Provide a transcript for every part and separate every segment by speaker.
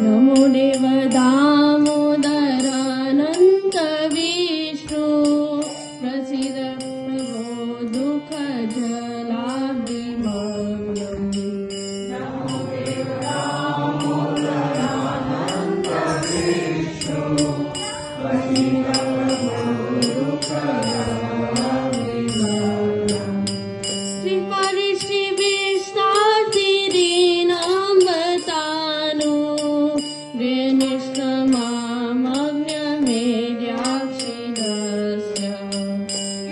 Speaker 1: नमो देव दामोदर अनंत विष्णु प्रसीद प्रभो दुःख जलाभिमग्नम् नमो देव दामोदर अनंत विष्णु प्रसीद प्रभो दुःख जलाभिमग्नम् श्रीपादि श्री विष्णाति दीनाम्बतानु वेनिष्ठमामग्नमेद्याक्षिदस्य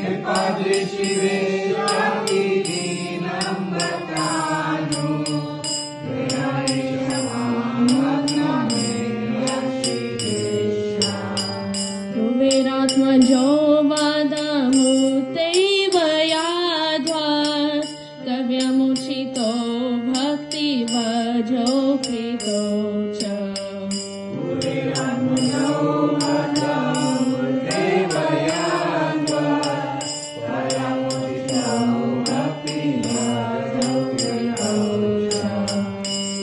Speaker 2: श्रीपादि श्री विष्णाति दीनाम्बतानु वेनिष्ठमामग्नमेद्याक्षिदस्य
Speaker 1: कुबेरात्मजो वादमुतैव याध्वा कव्यमुचितो भक्तिभजो कृतो च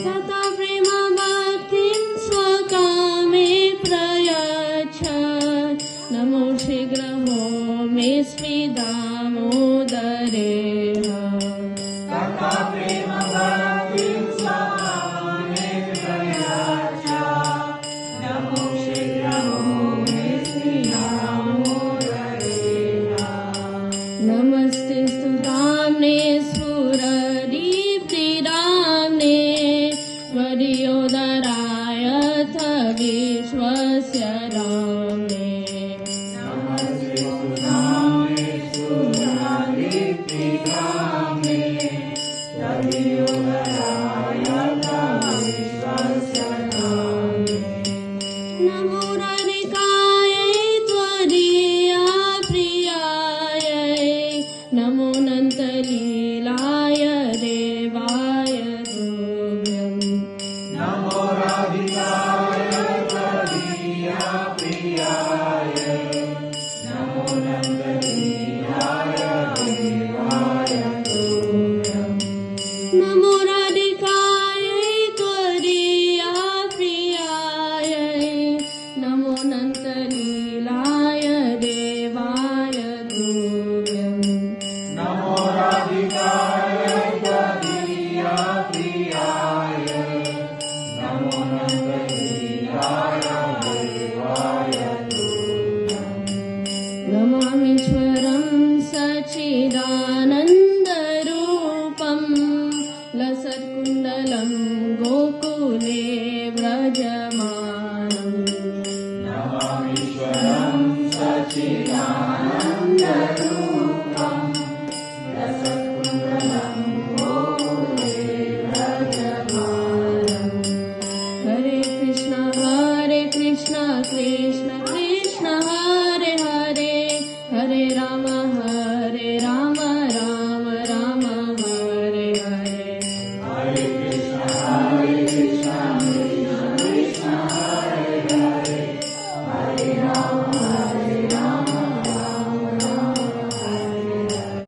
Speaker 1: तथा प्रेम भक्तिं स्वकामे प्रयच्छ नमो शीघ्रमो मे स्मिदामोदरे